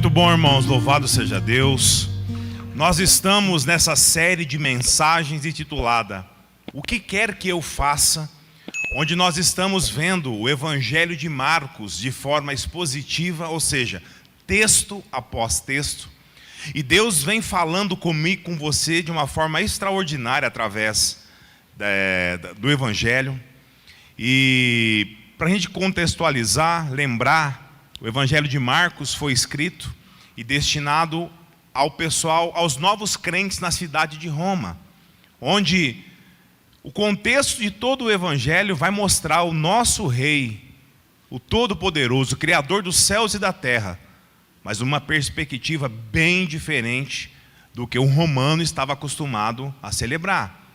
Muito bom, irmãos, louvado seja Deus. Nós estamos nessa série de mensagens intitulada O que quer que eu faça, onde nós estamos vendo o Evangelho de Marcos de forma expositiva, ou seja, texto após texto. E Deus vem falando comigo, com você, de uma forma extraordinária através do Evangelho. E para a gente contextualizar, lembrar, o Evangelho de Marcos foi escrito e destinado ao pessoal, aos novos crentes na cidade de Roma, onde o contexto de todo o Evangelho vai mostrar o nosso Rei, o Todo-Poderoso, o Criador dos céus e da terra, mas uma perspectiva bem diferente do que o romano estava acostumado a celebrar.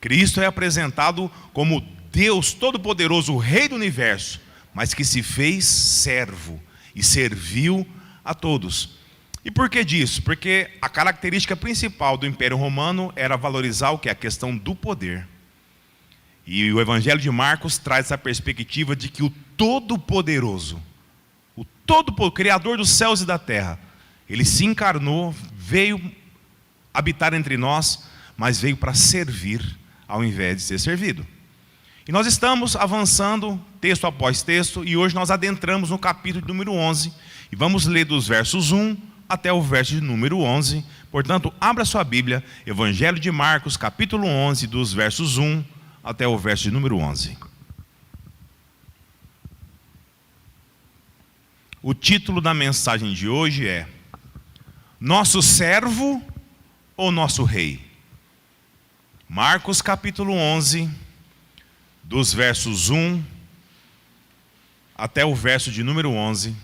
Cristo é apresentado como Deus Todo-Poderoso, o Rei do Universo, mas que se fez servo e serviu a todos. E por que disso? Porque a característica principal do Império Romano era valorizar o que? A questão do poder. E o Evangelho de Marcos traz essa perspectiva de que o Todo-Poderoso, o Criador dos céus e da terra, ele se encarnou, veio habitar entre nós, mas veio para servir ao invés de ser servido. E nós estamos avançando texto após texto, e hoje nós adentramos no capítulo número 11, e vamos ler dos versos 1 até o verso de número 11. Portanto, abra sua Bíblia, Evangelho de Marcos, capítulo 11, dos versos 1 até o verso de número 11. O título da mensagem de hoje é: Nosso servo ou nosso rei? Marcos capítulo 11, dos versos 1 até o verso de número 11,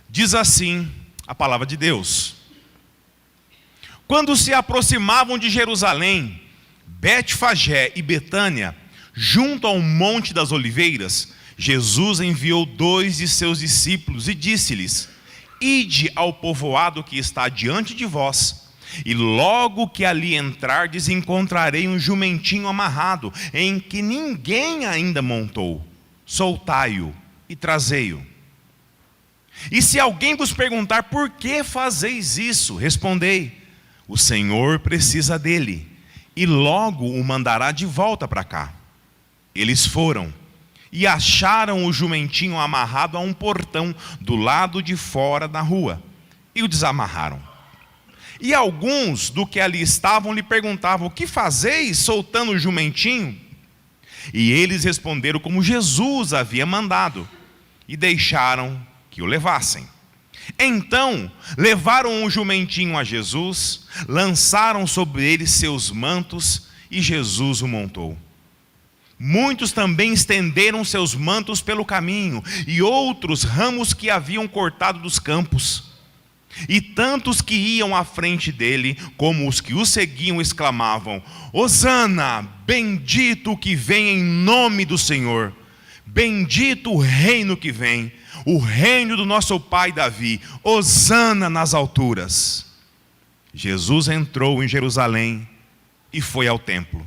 diz assim a palavra de Deus: Quando se aproximavam de Jerusalém, Betfagé e Betânia, junto ao Monte das Oliveiras, Jesus enviou 2 de seus discípulos e disse-lhes: Ide ao povoado que está diante de vós, e logo que ali entrardes, encontrarei um jumentinho amarrado, em que ninguém ainda montou. Soltai-o e trazei-o. E se alguém vos perguntar: por que fazeis isso? Respondei: o Senhor precisa dele, e logo o mandará de volta para cá. Eles foram e acharam o jumentinho amarrado a um portão do lado de fora da rua, e o desamarraram. E alguns do que ali estavam lhe perguntavam: o que fazeis soltando o jumentinho? E eles responderam como Jesus havia mandado, e deixaram que o levassem. Então levaram o jumentinho a Jesus, lançaram sobre ele seus mantos, e Jesus o montou. Muitos também estenderam seus mantos pelo caminho, e outros ramos que haviam cortado dos campos. E tantos que iam à frente dele, como os que o seguiam, exclamavam: Hosana, bendito o que vem em nome do Senhor, bendito o reino que vem, o reino do nosso pai Davi, Hosana nas alturas. Jesus entrou em Jerusalém e foi ao templo.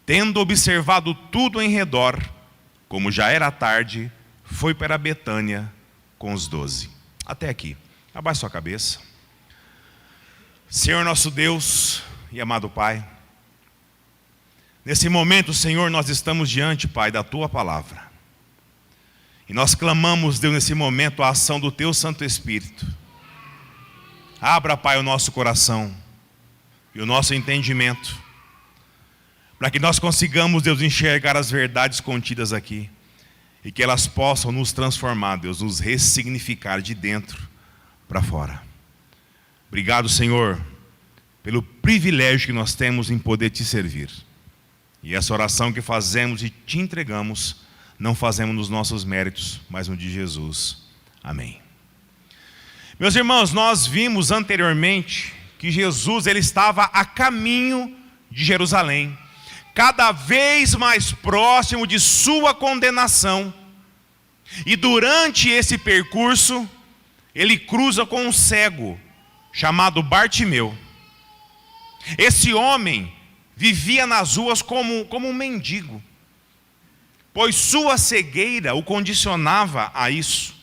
Tendo observado tudo em redor, como já era tarde, foi para Betânia com os 12. Até aqui. Abaixe sua cabeça. Senhor nosso Deus e amado Pai, nesse momento, Senhor, nós estamos diante, Pai, da Tua palavra. E nós clamamos, Deus, nesse momento, a ação do Teu Santo Espírito. Abra, Pai, o nosso coração e o nosso entendimento, para que nós consigamos, Deus, enxergar as verdades contidas aqui, e que elas possam nos transformar, Deus, nos ressignificar de dentro para fora. Obrigado, Senhor, pelo privilégio que nós temos em poder Te servir. E essa oração que fazemos e Te entregamos, não fazemos nos nossos méritos, mas no de Jesus. Amém. Meus irmãos, nós vimos anteriormente que Jesus ele estava a caminho de Jerusalém, cada vez mais próximo de sua condenação. E durante esse percurso, ele cruza com um cego chamado Bartimeu. Esse homem vivia nas ruas como um mendigo, pois sua cegueira o condicionava a isso.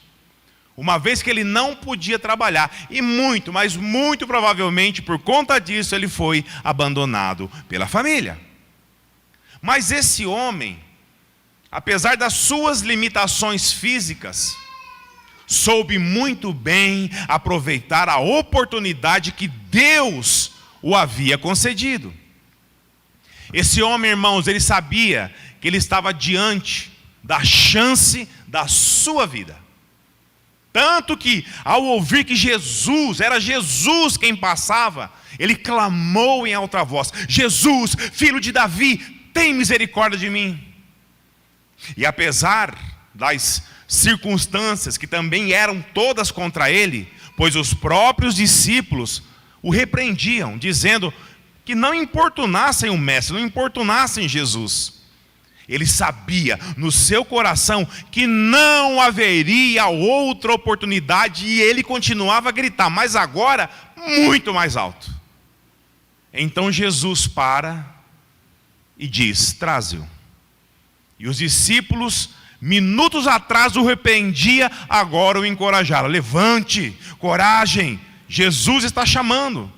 uma vez que ele não podia trabalhar. E muito, mas muito provavelmente por conta disso ele foi abandonado pela família. Mas esse homem, apesar das suas limitações físicas, soube muito bem aproveitar a oportunidade que Deus o havia concedido. Esse homem, irmãos, ele sabia que ele estava diante da chance da sua vida. Tanto que, ao ouvir que era Jesus quem passava, ele clamou em alta voz: Jesus, filho de Davi, tem misericórdia de mim. E apesar das circunstâncias que também eram todas contra ele, pois os próprios discípulos o repreendiam, dizendo que não importunassem o mestre, não importunassem Jesus. Ele sabia no seu coração que não haveria outra oportunidade, e ele continuava a gritar, mas agora muito mais alto. Então Jesus para e diz: traze-o. E os discípulos, minutos atrás o repreendia, agora o encorajaram: levante, coragem, Jesus está chamando.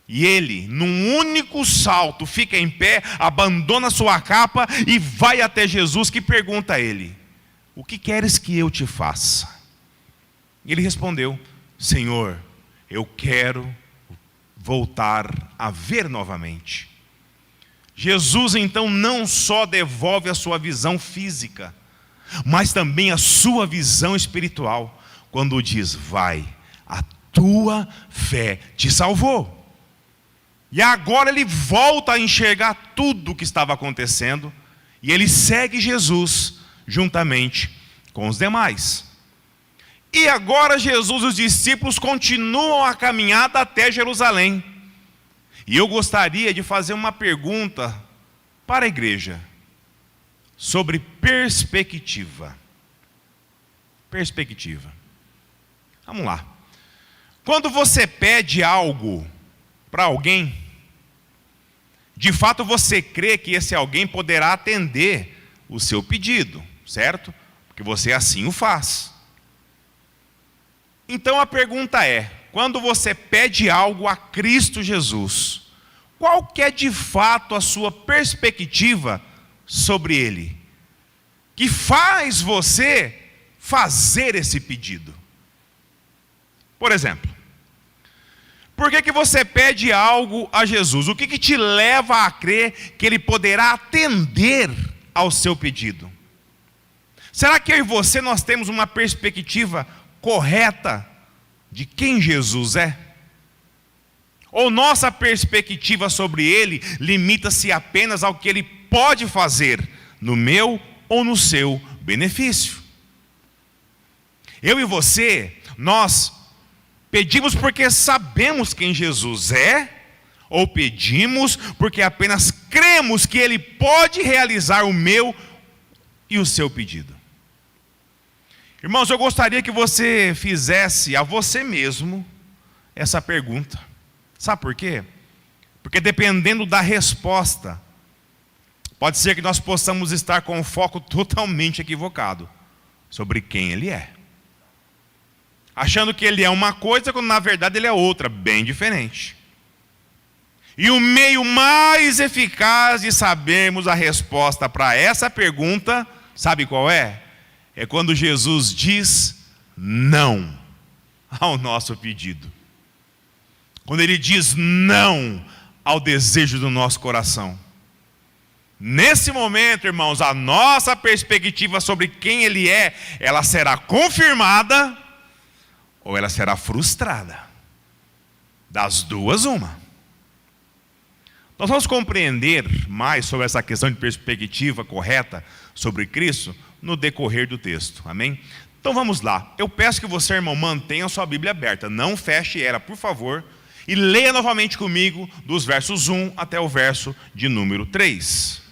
E ele, num único salto, fica em pé, abandona sua capa e vai até Jesus, que pergunta a ele: o que queres que eu te faça? E ele respondeu: Senhor, eu quero voltar a ver novamente. Jesus então não só devolve a sua visão física, mas também a sua visão espiritual, quando diz: vai, a tua fé te salvou. E agora ele volta a enxergar tudo o que estava acontecendo, e ele segue Jesus juntamente com os demais. E agora Jesus e os discípulos continuam a caminhada até Jerusalém. E eu gostaria de fazer uma pergunta para a igreja sobre perspectiva. Perspectiva. Vamos lá. Quando você pede algo para alguém, de fato você crê que esse alguém poderá atender o seu pedido, certo? Porque você assim o faz. Então a pergunta é: quando você pede algo a Cristo Jesus, qual que é de fato a sua perspectiva sobre Ele, que faz você fazer esse pedido? Por exemplo, por que você pede algo a Jesus? O que te leva a crer que Ele poderá atender ao seu pedido? Será que eu e você nós temos uma perspectiva correta de quem Jesus é? Ou nossa perspectiva sobre Ele limita-se apenas ao que Ele pode fazer no meu ou no seu benefício? Eu e você, nós pedimos porque sabemos quem Jesus é, ou pedimos porque apenas cremos que Ele pode realizar o meu e o seu pedido? Irmãos, eu gostaria que você fizesse a você mesmo essa pergunta. Sabe por quê? Porque dependendo da resposta, pode ser que nós possamos estar com o foco totalmente equivocado sobre quem Ele é, achando que Ele é uma coisa, quando na verdade Ele é outra, bem diferente. E o meio mais eficaz de sabermos a resposta para essa pergunta, sabe qual é? É quando Jesus diz não ao nosso pedido. Quando Ele diz não ao desejo do nosso coração. Nesse momento, irmãos, a nossa perspectiva sobre quem Ele é, ela será confirmada ou ela será frustrada. Das duas, uma. Nós vamos compreender mais sobre essa questão de perspectiva correta sobre Cristo no decorrer do texto, amém? Então vamos lá. Eu peço que você, irmão, mantenha a sua Bíblia aberta, não feche ela, por favor, e leia novamente comigo dos versos 1 até o verso de número 3.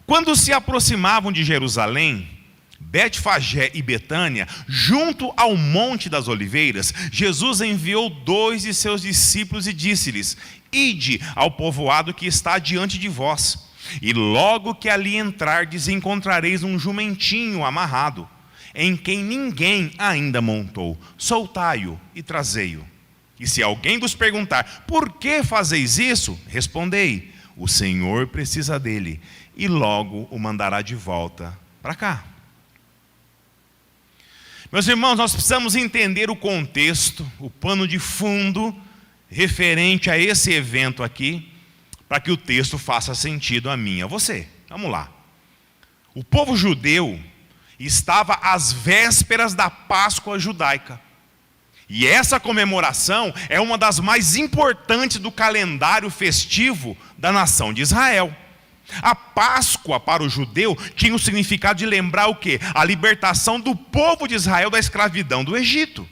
Quando se aproximavam de Jerusalém, Betfagé e Betânia, junto ao Monte das Oliveiras, Jesus enviou 2 de seus discípulos e disse-lhes: ide ao povoado que está diante de vós, E logo que ali entrardes, encontrareis um jumentinho amarrado, em quem ninguém ainda montou. Soltai-o e trazei-o. E se alguém vos perguntar, por que fazeis isso? Respondei, o Senhor precisa dele, e logo o mandará de volta para cá. Meus irmãos, nós precisamos entender o contexto, o pano de fundo referente a esse evento aqui, para que o texto faça sentido a mim e a você. Vamos lá. O povo judeu estava às vésperas da Páscoa judaica. E essa comemoração é uma das mais importantes do calendário festivo da nação de Israel. A Páscoa para o judeu tinha o significado de lembrar o quê? A libertação do povo de Israel da escravidão do Egito.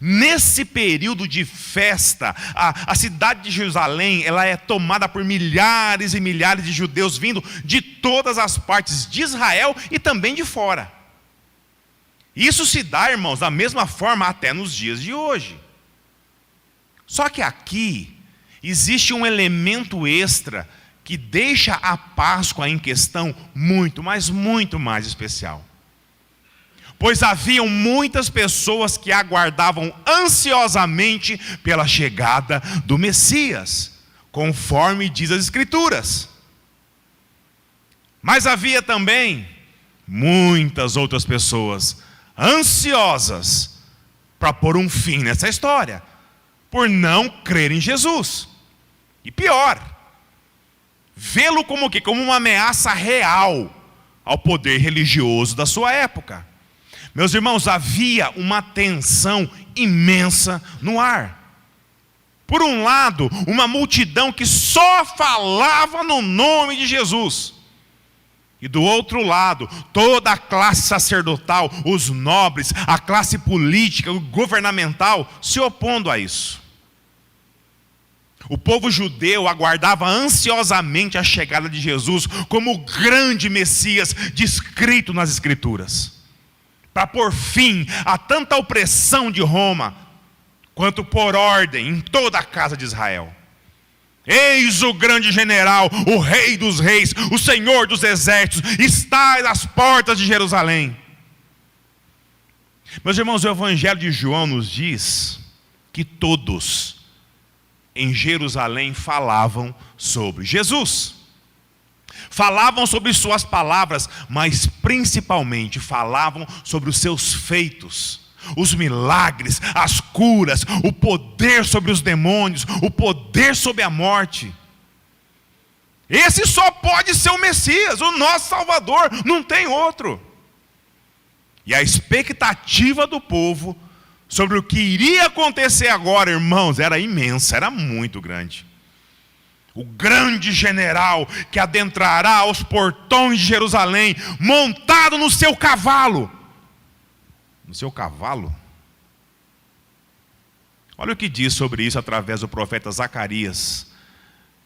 Nesse período de festa, a cidade de Jerusalém, ela é tomada por milhares e milhares de judeus vindo de todas as partes de Israel e também de fora. Isso se dá, irmãos, da mesma forma até nos dias de hoje. Só que aqui existe um elemento extra que deixa a Páscoa em questão muito, mas muito mais especial. Pois haviam muitas pessoas que aguardavam ansiosamente pela chegada do Messias, conforme diz as Escrituras. Mas havia também muitas outras pessoas ansiosas para pôr um fim nessa história, por não crer em Jesus. E pior, vê-lo como o quê? Como uma ameaça real ao poder religioso da sua época. Meus irmãos, havia uma tensão imensa no ar. Por um lado, uma multidão que só falava no nome de Jesus. E do outro lado, toda a classe sacerdotal, os nobres, a classe política, governamental, se opondo a isso. O povo judeu aguardava ansiosamente a chegada de Jesus como o grande Messias descrito nas Escrituras, para pôr fim a tanta opressão de Roma, quanto por ordem em toda a casa de Israel. Eis o grande general, o rei dos reis, o senhor dos exércitos, está às portas de Jerusalém. Meus irmãos, o Evangelho de João nos diz que todos em Jerusalém falavam sobre Jesus. Falavam sobre suas palavras, mas principalmente falavam sobre os seus feitos, os milagres, as curas, o poder sobre os demônios, o poder sobre a morte. Esse só pode ser o Messias, o nosso Salvador, não tem outro. E a expectativa do povo sobre o que iria acontecer agora, irmãos, era imensa, era muito grande. O grande general que adentrará aos portões de Jerusalém, montado no seu cavalo. No seu cavalo? Olha o que diz sobre isso através do profeta Zacarias,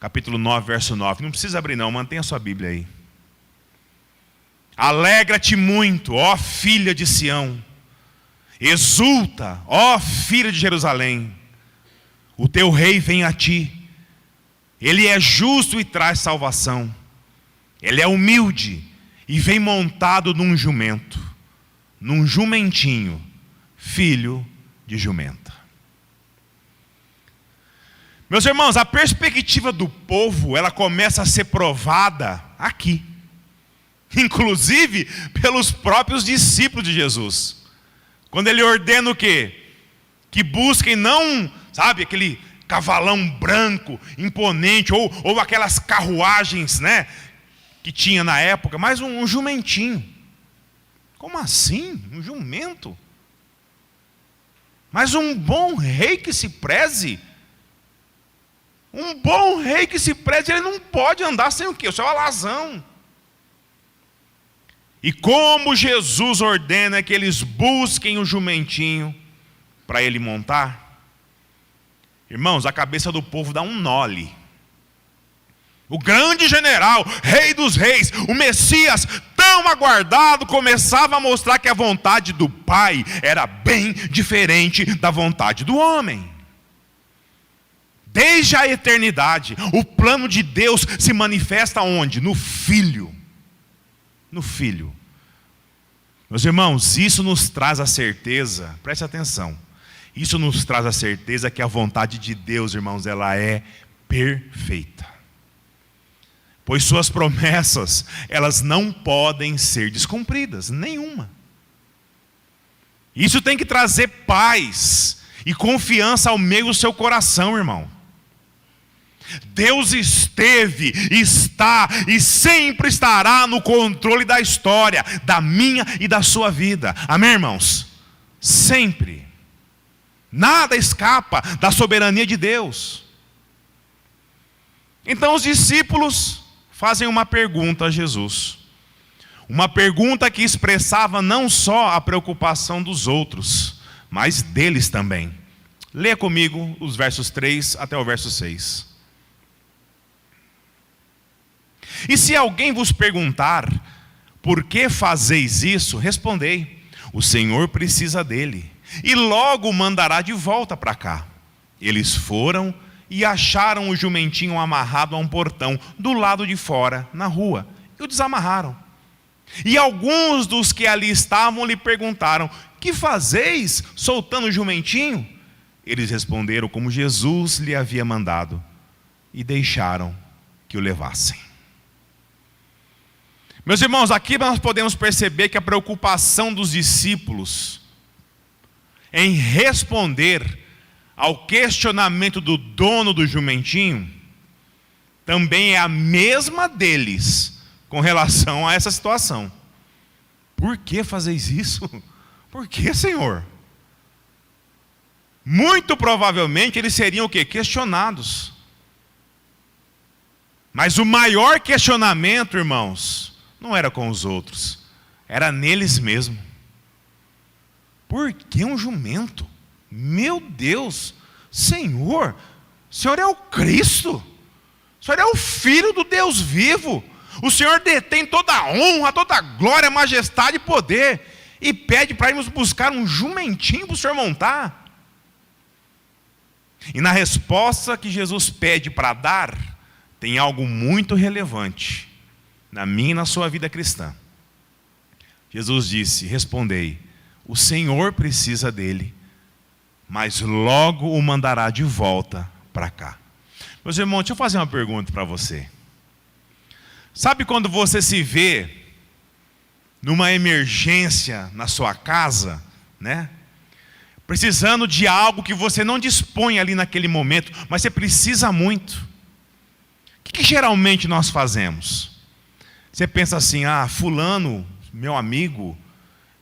capítulo 9, verso 9. Não precisa abrir não, mantenha a sua Bíblia aí. Alegra-te muito, ó filha de Sião. Exulta, ó filha de Jerusalém. O teu rei vem a ti. Ele é justo e traz salvação. Ele é humilde e vem montado num jumento, num jumentinho, filho de jumenta. Meus irmãos, a perspectiva do povo, ela começa a ser provada aqui. Inclusive pelos próprios discípulos de Jesus. Quando ele ordena o quê? Que busquem não, sabe, aquele cavalão branco, imponente, ou aquelas carruagens, né, que tinha na época, mas um jumentinho. Como assim? Um jumento? Mas um bom rei que se preze, ele não pode andar sem o quê? O seu alazão. E como Jesus ordena que eles busquem o jumentinho para ele montar, irmãos, a cabeça do povo dá um nó ali. O grande general, rei dos reis, o Messias tão aguardado, começava a mostrar que a vontade do Pai era bem diferente da vontade do homem. Desde a eternidade, o plano de Deus se manifesta onde? No Filho. No Filho. Meus irmãos, isso nos traz a certeza, preste atenção, isso nos traz a certeza que a vontade de Deus, irmãos, ela é perfeita. Pois suas promessas, elas não podem ser descumpridas, nenhuma. Isso tem que trazer paz e confiança ao meio do seu coração, irmão. Deus esteve, está e sempre estará no controle da história, da minha e da sua vida. Amém, irmãos? Sempre. Nada escapa da soberania de Deus. Então os discípulos fazem uma pergunta a Jesus. Uma pergunta que expressava não só a preocupação dos outros, mas deles também. Leia comigo os versos 3 até o verso 6. E se alguém vos perguntar, por que fazeis isso? Respondei, o Senhor precisa dele, e logo o mandará de volta para cá. Eles foram e acharam o jumentinho amarrado a um portão, do lado de fora, na rua, e o desamarraram. E alguns dos que ali estavam lhe perguntaram, que fazeis soltando o jumentinho? Eles responderam como Jesus lhe havia mandado, e deixaram que o levassem. Meus irmãos, aqui nós podemos perceber que a preocupação dos discípulos em responder ao questionamento do dono do jumentinho também é a mesma deles com relação a essa situação. Por que fazeis isso? Por que, Senhor? Muito provavelmente eles seriam o quê? Questionados. Mas o maior questionamento, irmãos, não era com os outros, era neles mesmos. Por que um jumento? Meu Deus, Senhor, o Senhor é o Cristo, o Senhor é o Filho do Deus vivo, o Senhor detém toda a honra, toda a glória, majestade e poder, e pede para irmos buscar um jumentinho para o Senhor montar. E na resposta que Jesus pede para dar, tem algo muito relevante na minha e na sua vida cristã. Jesus disse, respondei, o Senhor precisa dele, mas logo o mandará de volta para cá. Meus irmãos, deixa eu fazer uma pergunta para você. Sabe quando você se vê numa emergência na sua casa, né? Precisando de algo que você não dispõe ali naquele momento, mas você precisa muito. O que geralmente nós fazemos? Você pensa assim, fulano, meu amigo,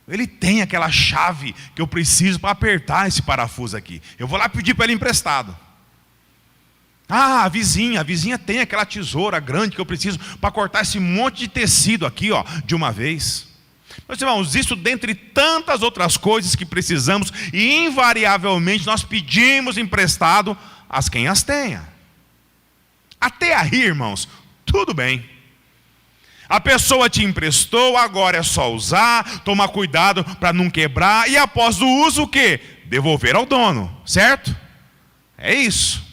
ele tem aquela chave que eu preciso para apertar esse parafuso aqui. Eu vou lá pedir para ele emprestado. A vizinha tem aquela tesoura grande que eu preciso para cortar esse monte de tecido aqui, de uma vez. Meus irmãos, isso dentre tantas outras coisas que precisamos, e invariavelmente nós pedimos emprestado a quem as tenha. Até aí, irmãos, tudo bem. A pessoa te emprestou, agora é só usar, tomar cuidado para não quebrar, e após o uso o quê? Devolver ao dono, certo? É isso.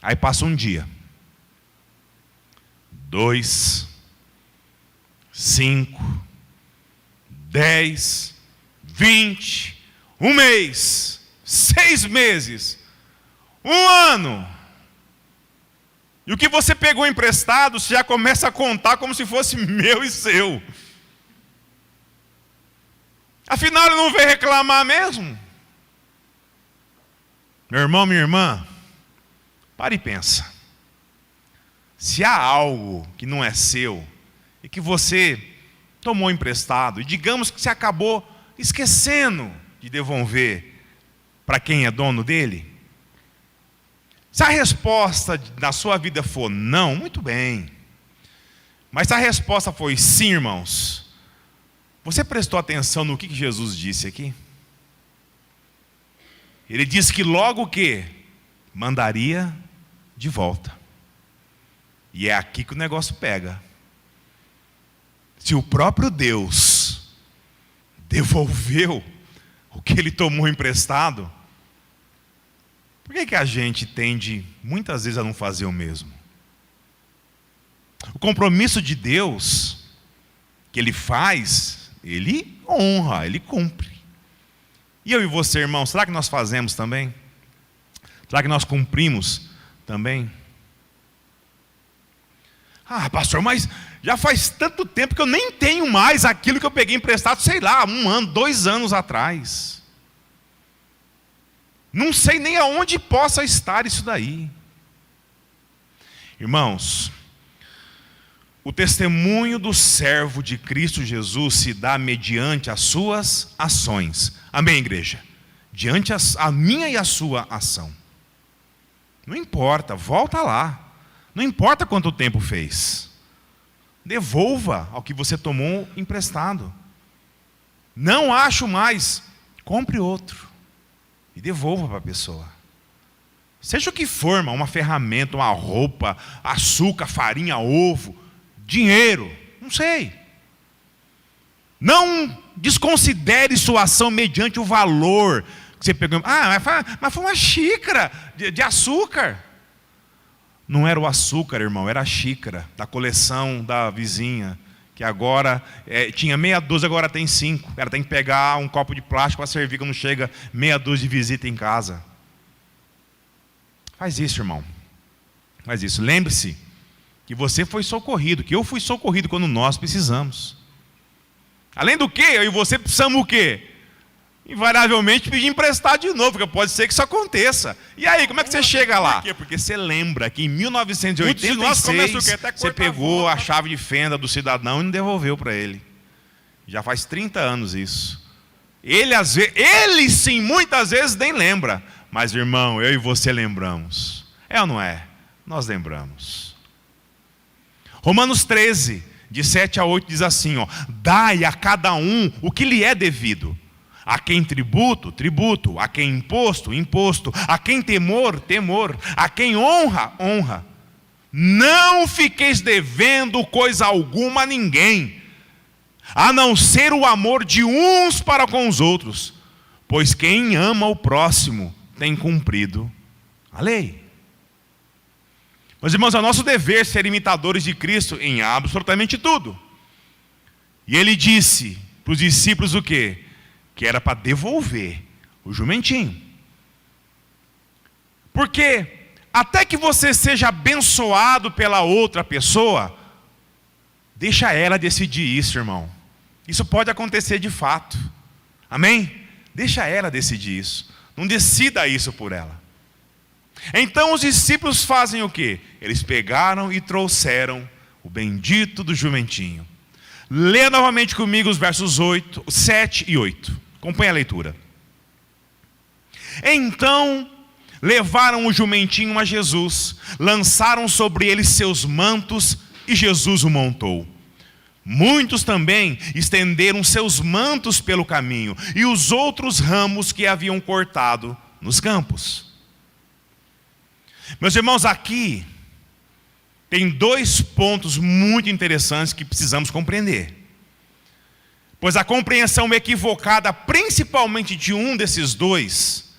Aí passa um dia, 2, 5, 10, 20, um mês, 6 meses, 1 ano. E o que você pegou emprestado, você já começa a contar como se fosse meu e seu. Afinal, ele não veio reclamar mesmo? Meu irmão, minha irmã, para e pensa. Se há algo que não é seu, e que você tomou emprestado, e digamos que você acabou esquecendo de devolver para quem é dono dele, se a resposta na sua vida for não, muito bem. Mas se a resposta foi sim, irmãos, você prestou atenção no que Jesus disse aqui? Ele disse que logo o quê? Mandaria de volta. E é aqui que o negócio pega. Se o próprio Deus devolveu o que ele tomou emprestado, Por que a gente tende, muitas vezes, a não fazer o mesmo? O compromisso de Deus, que Ele faz, Ele honra, Ele cumpre. E eu e você, irmão, será que nós fazemos também? Será que nós cumprimos também? Ah, pastor, mas já faz tanto tempo que eu nem tenho mais aquilo que eu peguei emprestado, sei lá, 1 ano, 2 anos atrás. Não sei nem aonde possa estar isso daí. Irmãos, o testemunho do servo de Cristo Jesus se dá mediante as suas ações. Amém, igreja? Diante a minha e a sua ação. Não importa, volta lá. Não importa quanto tempo fez. Devolva ao que você tomou emprestado. Não acho mais, compre outro. E devolva para a pessoa. Seja o que for, uma ferramenta, uma roupa, açúcar, farinha, ovo, dinheiro, não sei. Não desconsidere sua ação mediante o valor que você pegou. Ah, mas foi uma xícara de açúcar. Não era o açúcar, irmão, era a xícara da coleção da vizinha, que agora tinha meia dúzia, agora tem 5. Ela tem que pegar um copo de plástico para servir quando chega meia dúzia de visita em casa. Faz isso, irmão. Faz isso. Lembre-se que você foi socorrido, que eu fui socorrido quando nós precisamos. Além do que, eu e você precisamos o quê? Invariavelmente pedir emprestado de novo, porque pode ser que isso aconteça. E aí, como é que você chega lá? Por quê? Porque você lembra que em 1986 você pegou a chave de fenda do cidadão e não devolveu para ele. Já faz 30 anos isso. Ele sim, muitas vezes nem lembra. Mas, irmão, eu e você lembramos. É ou não é? Nós lembramos. Romanos 13, de 7 a 8, diz assim, dai a cada um o que lhe é devido. A quem tributo, tributo. A quem imposto, imposto. A quem temor, temor. A quem honra, honra. Não fiqueis devendo coisa alguma a ninguém, a não ser o amor de uns para com os outros. Pois quem ama o próximo tem cumprido a lei. Meus irmãos, é nosso dever ser imitadores de Cristo em absolutamente tudo. E ele disse para os discípulos o quê? Que era para devolver o jumentinho. Porque até que você seja abençoado pela outra pessoa, deixa ela decidir isso, irmão. Isso pode acontecer de fato. Amém? Deixa ela decidir isso. Não decida isso por ela. Então os discípulos fazem o quê? Eles pegaram e trouxeram o bendito do jumentinho. Leia novamente comigo os versos 7 e 8. Acompanhe a leitura. Então levaram o jumentinho a Jesus, lançaram sobre ele seus mantos e Jesus o montou. Muitos também estenderam seus mantos pelo caminho e os outros ramos que haviam cortado nos campos. Meus irmãos, aqui tem 2 pontos muito interessantes que precisamos compreender. Pois a compreensão equivocada, principalmente de um desses 2,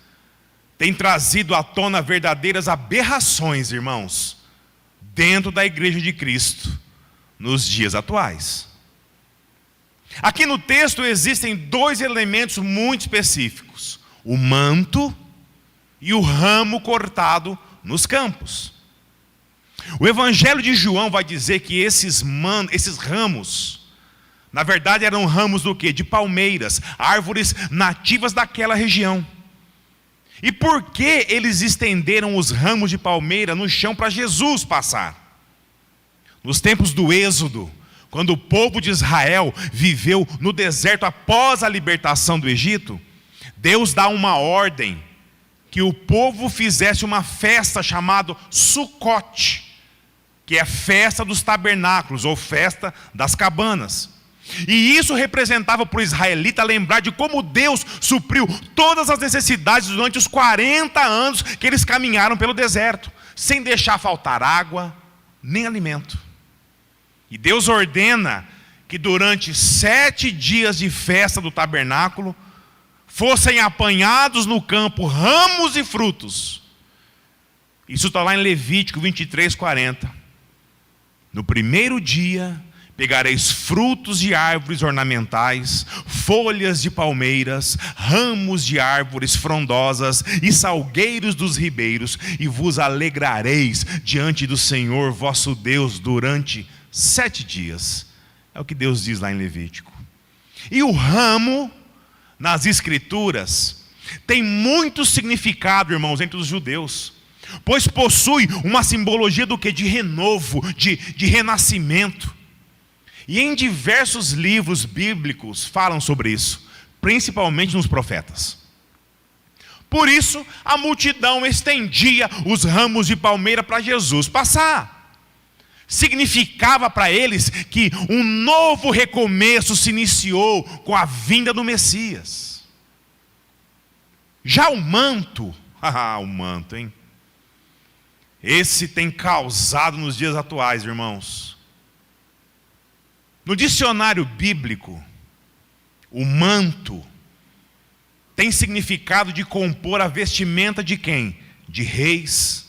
tem trazido à tona verdadeiras aberrações, irmãos, dentro da igreja de Cristo, nos dias atuais. Aqui no texto existem 2 elementos muito específicos: o manto e o ramo cortado nos campos. O Evangelho de João vai dizer que esses ramos, na verdade eram ramos do quê? De palmeiras, árvores nativas daquela região. E por que eles estenderam os ramos de palmeira no chão para Jesus passar? Nos tempos do Êxodo, quando o povo de Israel viveu no deserto após a libertação do Egito, Deus dá uma ordem que o povo fizesse uma festa chamada Sucote, que é a festa dos tabernáculos ou festa das cabanas. E isso representava para o israelita lembrar de como Deus supriu todas as necessidades durante os 40 anos que eles caminharam pelo deserto, sem deixar faltar água nem alimento. E Deus ordena que durante 7 dias de festa do tabernáculo fossem apanhados no campo ramos e frutos Isso está lá em Levítico 23:40. No primeiro dia pegareis frutos de árvores ornamentais, folhas de palmeiras, ramos de árvores frondosas e salgueiros dos ribeiros, e vos alegrareis diante do Senhor vosso Deus durante 7 dias. É o que Deus diz lá em Levítico. E o ramo, nas Escrituras, tem muito significado, irmãos, entre os judeus, pois possui uma simbologia do que? De renovo, de renascimento. E em diversos livros bíblicos falam sobre isso, principalmente nos profetas. Por isso, a multidão estendia os ramos de palmeira para Jesus passar. Significava para eles que um novo recomeço se iniciou com a vinda do Messias. Já o manto, o manto, hein? Esse tem causado nos dias atuais, irmãos. No dicionário bíblico, o manto tem significado de compor a vestimenta de quem? De reis,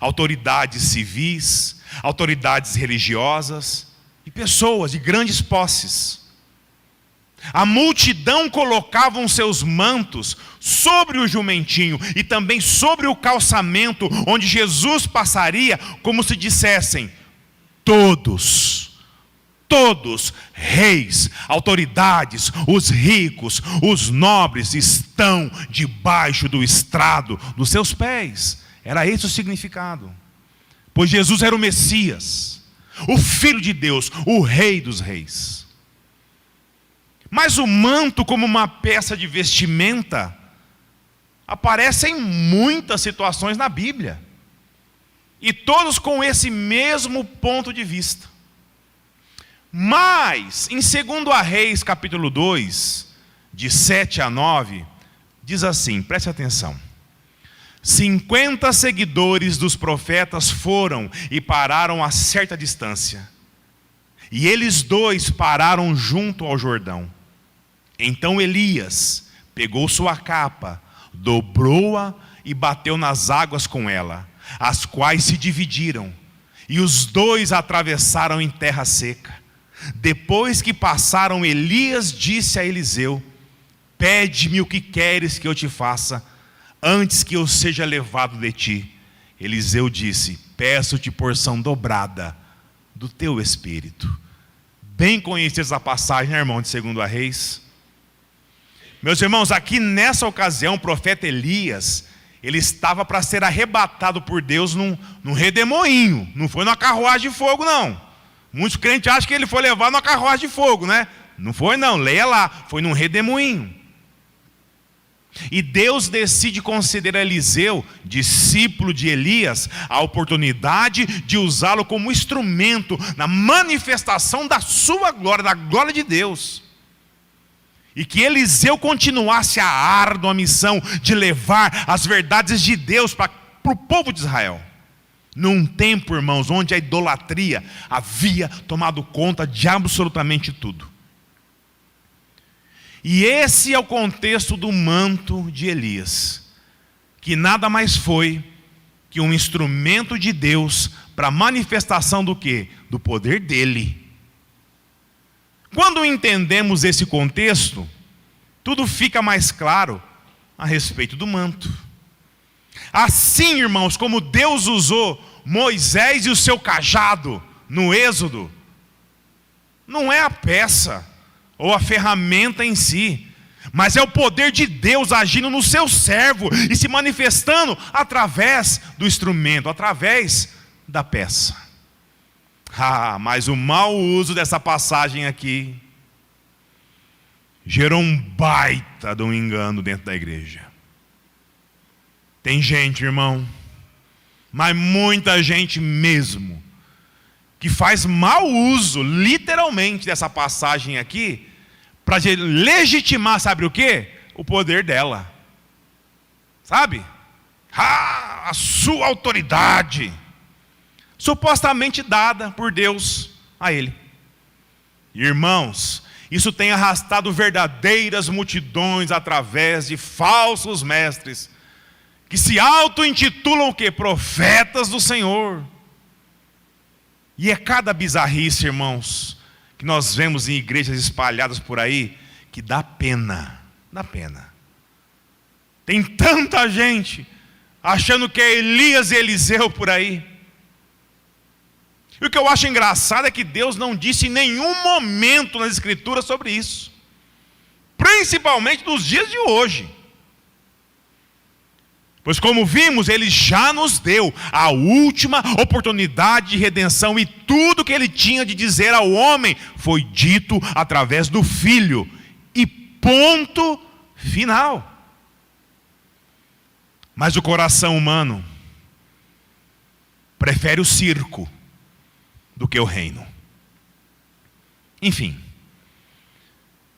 autoridades civis, autoridades religiosas e pessoas de grandes posses. A multidão colocavam seus mantos sobre o jumentinho e também sobre o calçamento onde Jesus passaria, como se dissessem: todos, reis, autoridades, os ricos, os nobres estão debaixo do estrado dos seus pés. Era esse o significado. Pois Jesus era o Messias, o Filho de Deus, o Rei dos Reis. Mas o manto, como uma peça de vestimenta, aparece em muitas situações na Bíblia. E todos com esse mesmo ponto de vista. Mas, em 2 Reis, capítulo 2, de 7 a 9, diz assim, preste atenção. 50 seguidores dos profetas foram e pararam a certa distância. E eles dois pararam junto ao Jordão. Então Elias pegou sua capa, dobrou-a e bateu nas águas com ela, as quais se dividiram. E os dois atravessaram em terra seca. Depois que passaram, Elias disse a Eliseu: pede-me o que queres que eu te faça, antes que eu seja levado de ti. Eliseu disse: peço-te porção dobrada do teu espírito. Bem conhecida essa passagem, né, irmão, de 2 Reis. Meus irmãos, aqui nessa ocasião, o profeta Elias, ele estava para ser arrebatado por Deus num redemoinho. Não foi numa carruagem de fogo, não. Muitos crentes acham que ele foi levado numa carruagem de fogo, né? Não foi não, leia lá. Foi num redemoinho. E Deus decide conceder a Eliseu, discípulo de Elias, a oportunidade de usá-lo como instrumento na manifestação da sua glória, da glória de Deus. E que Eliseu continuasse a árdua missão de levar as verdades de Deus para o povo de Israel. Num tempo, irmãos, onde a idolatria havia tomado conta de absolutamente tudo. E esse é o contexto do manto de Elias, que nada mais foi que um instrumento de Deus para a manifestação do quê? Do poder dele. Quando entendemos esse contexto, tudo fica mais claro a respeito do manto. Assim, irmãos, como Deus usou Moisés e o seu cajado no Êxodo, não é a peça ou a ferramenta em si, mas é o poder de Deus agindo no seu servo e se manifestando através do instrumento, através da peça. Mas o mau uso dessa passagem aqui gerou um baita de um engano dentro da igreja. Tem gente, irmão, mas muita gente mesmo, que faz mau uso, literalmente, dessa passagem aqui, para legitimar, sabe o quê? O poder dela. Sabe? A sua autoridade, supostamente dada por Deus a ele. Irmãos, isso tem arrastado verdadeiras multidões através de falsos mestres, que se auto-intitulam o quê? Profetas do Senhor. E é cada bizarrice, irmãos, que nós vemos em igrejas espalhadas por aí, que dá pena. Dá pena. Tem tanta gente achando que é Elias e Eliseu por aí. E o que eu acho engraçado é que Deus não disse em nenhum momento nas Escrituras sobre isso. Principalmente nos dias de hoje. Pois como vimos, Ele já nos deu a última oportunidade de redenção. E tudo que Ele tinha de dizer ao homem foi dito através do Filho. E ponto final. Mas o coração humano prefere o circo do que o reino. Enfim,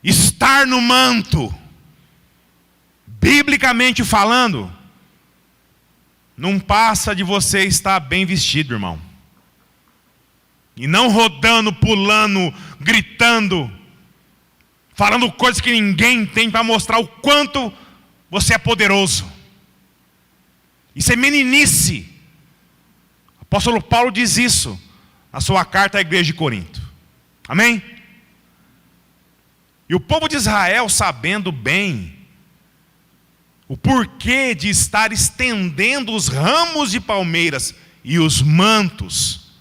estar no manto, biblicamente falando, não passa de você estar bem vestido, irmão. E não rodando, pulando, gritando, falando coisas que ninguém tem para mostrar o quanto você é poderoso. Isso é meninice. O apóstolo Paulo diz isso na sua carta à igreja de Corinto. Amém? E o povo de Israel, sabendo bem o porquê de estar estendendo os ramos de palmeiras e os mantos,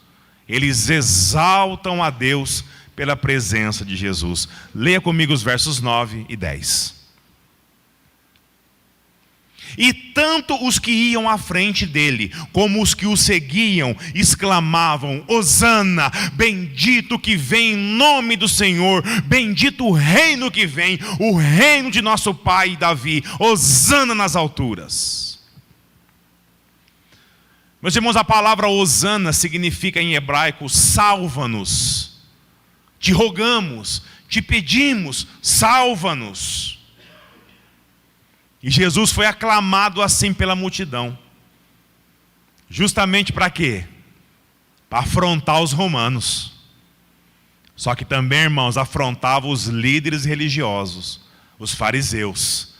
eles exaltam a Deus pela presença de Jesus. Leia comigo os versos 9 e 10. E tanto os que iam à frente dele, como os que o seguiam, exclamavam: Hosana, bendito que vem em nome do Senhor, bendito o reino que vem, o reino de nosso pai Davi, Hosana nas alturas. Meus irmãos, a palavra Hosana significa em hebraico: salva-nos, te rogamos, te pedimos, salva-nos. E Jesus foi aclamado assim pela multidão. Justamente para quê? Para afrontar os romanos. Só que também, irmãos, afrontava os líderes religiosos, os fariseus,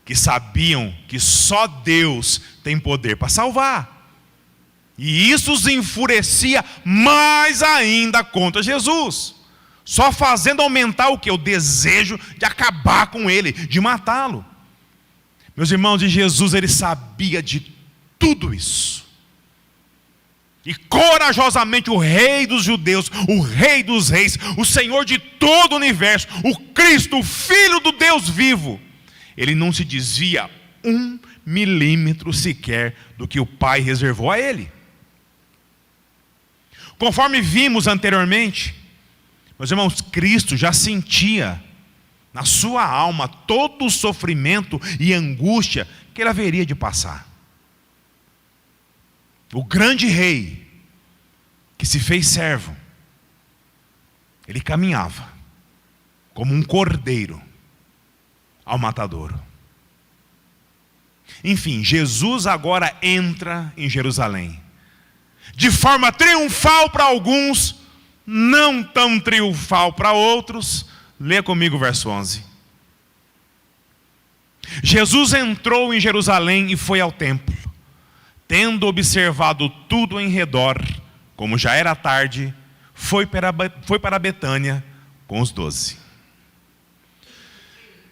que sabiam que só Deus tem poder para salvar. E isso os enfurecia mais ainda contra Jesus. Só fazendo aumentar o quê? O desejo de acabar com ele, de matá-lo. Meus irmãos, de Jesus, ele sabia de tudo isso. E corajosamente o Rei dos judeus, o Rei dos reis, o Senhor de todo o universo, o Cristo, o Filho do Deus vivo, ele não se desvia 1 milímetro sequer do que o Pai reservou a ele. Conforme vimos anteriormente, meus irmãos, Cristo já sentia na sua alma todo o sofrimento e angústia que ele haveria de passar. O grande rei, que se fez servo, ele caminhava como um cordeiro ao matadouro. Enfim, Jesus agora entra em Jerusalém, de forma triunfal para alguns, não tão triunfal para outros. Leia comigo o verso 11. Jesus entrou em Jerusalém e foi ao templo. Tendo observado tudo em redor, como já era tarde, foi para Betânia com os 12.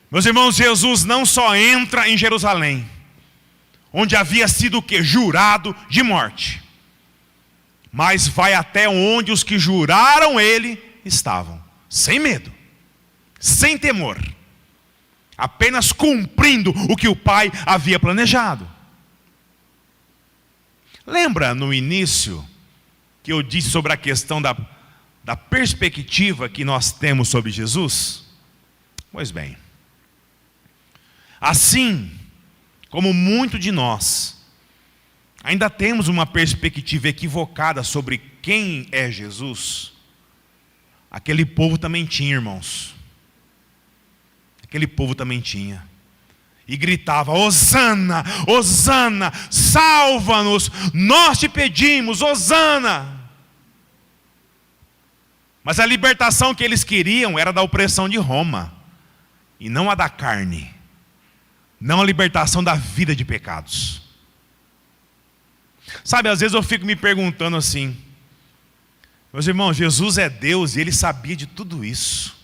Meus irmãos, Jesus não só entra em Jerusalém, onde havia sido o quê? Jurado de morte, mas vai até onde os que juraram ele estavam, sem medo, sem temor, apenas cumprindo o que o Pai havia planejado. Lembra no início que eu disse sobre a questão da perspectiva que nós temos sobre Jesus? Pois bem, assim como muito de nós ainda temos uma perspectiva equivocada sobre quem é Jesus, aquele povo também tinha, irmãos. Aquele povo também tinha. E gritava: Hosana, Hosana, salva-nos, nós te pedimos, Hosana. Mas a libertação que eles queriam era da opressão de Roma, e não a da carne, não a libertação da vida de pecados. Sabe, às vezes eu fico me perguntando assim, meus irmãos, Jesus é Deus e Ele sabia de tudo isso.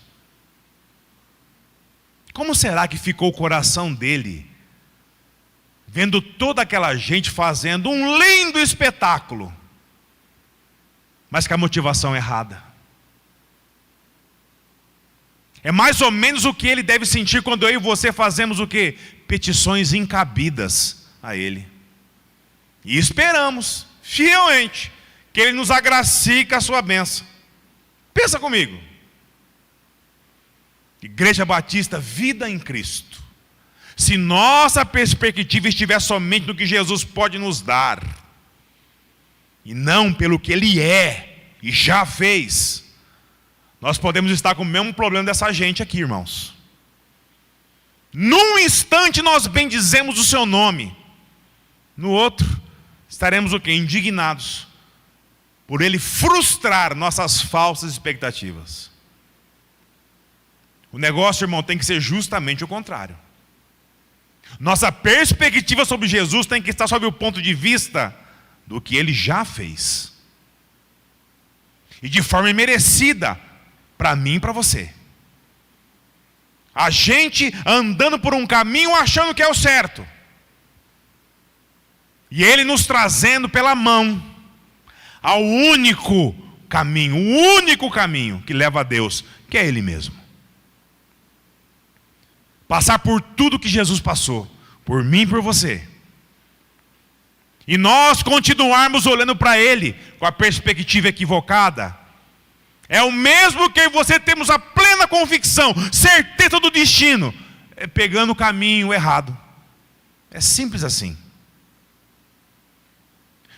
Como será que ficou o coração dele, vendo toda aquela gente fazendo um lindo espetáculo, mas com a motivação errada? É mais ou menos o que ele deve sentir quando eu e você fazemos o quê? Petições incabidas a ele. E esperamos, fielmente, que ele nos agracie com a sua bênção. Pensa comigo. Igreja Batista, vida em Cristo. Se nossa perspectiva estiver somente no que Jesus pode nos dar, e não pelo que Ele é e já fez, nós podemos estar com o mesmo problema dessa gente aqui, irmãos. Num instante nós bendizemos o seu nome, no outro estaremos o quê? Indignados por Ele frustrar nossas falsas expectativas. O negócio, irmão, tem que ser justamente o contrário. Nossa perspectiva sobre Jesus tem que estar sob o ponto de vista do que Ele já fez. E de forma merecida, para mim e para você. A gente andando por um caminho achando que é o certo. E Ele nos trazendo pela mão ao único caminho, o único caminho que leva a Deus, que é Ele mesmo. Passar por tudo que Jesus passou, por mim e por você. E nós continuarmos olhando para Ele com a perspectiva equivocada, é o mesmo que você temos a plena convicção, certeza do destino, pegando o caminho errado. É simples assim.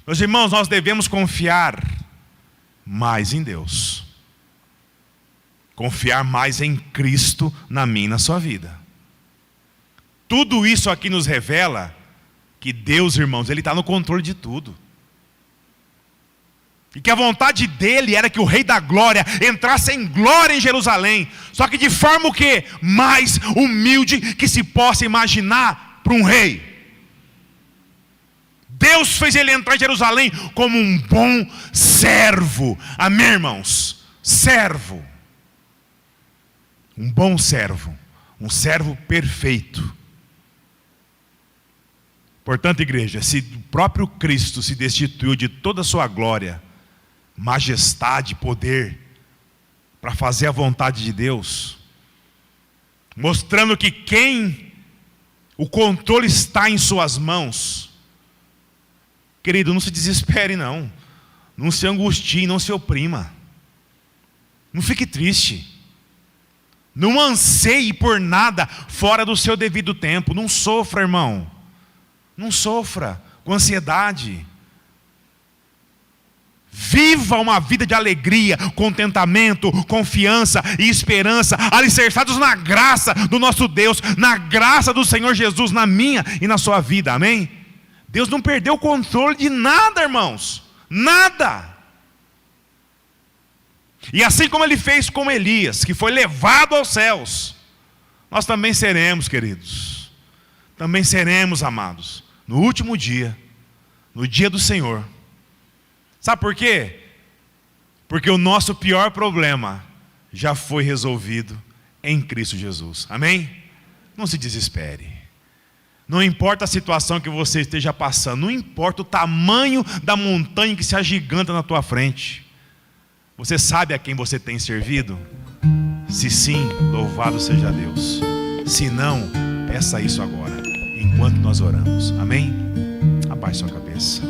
Meus irmãos, nós devemos confiar mais em Deus. Confiar mais em Cristo na minha e na sua vida. Tudo isso aqui nos revela que Deus, irmãos, Ele está no controle de tudo. E que a vontade dEle era que o Rei da Glória entrasse em glória em Jerusalém. Só que de forma o quê? Mais humilde que se possa imaginar para um rei. Deus fez Ele entrar em Jerusalém como um bom servo. Amém, irmãos? Servo. Um bom servo. Um servo perfeito. Portanto, igreja, se o próprio Cristo se destituiu de toda a sua glória, majestade, poder, para fazer a vontade de Deus, mostrando que o controle está em suas mãos, querido, não se desespere não, não se angustie, não se oprima, não fique triste, não anseie por nada fora do seu devido tempo, não sofra, irmão. Não sofra com ansiedade. Viva uma vida de alegria, contentamento, confiança e esperança, alicerçados na graça do nosso Deus, na graça do Senhor Jesus, na minha e na sua vida, amém? Deus não perdeu o controle de nada, irmãos, nada. E assim como Ele fez com Elias, que foi levado aos céus, nós também seremos, queridos, também seremos, amados, no último dia, no dia do Senhor. Sabe por quê? Porque o nosso pior problema já foi resolvido em Cristo Jesus. Amém? Não se desespere. Não importa a situação que você esteja passando, não importa o tamanho da montanha que se agiganta na tua frente. Você sabe a quem você tem servido? Se sim, louvado seja Deus. Se não, peça isso agora, enquanto nós oramos. Amém? Abaixe sua cabeça.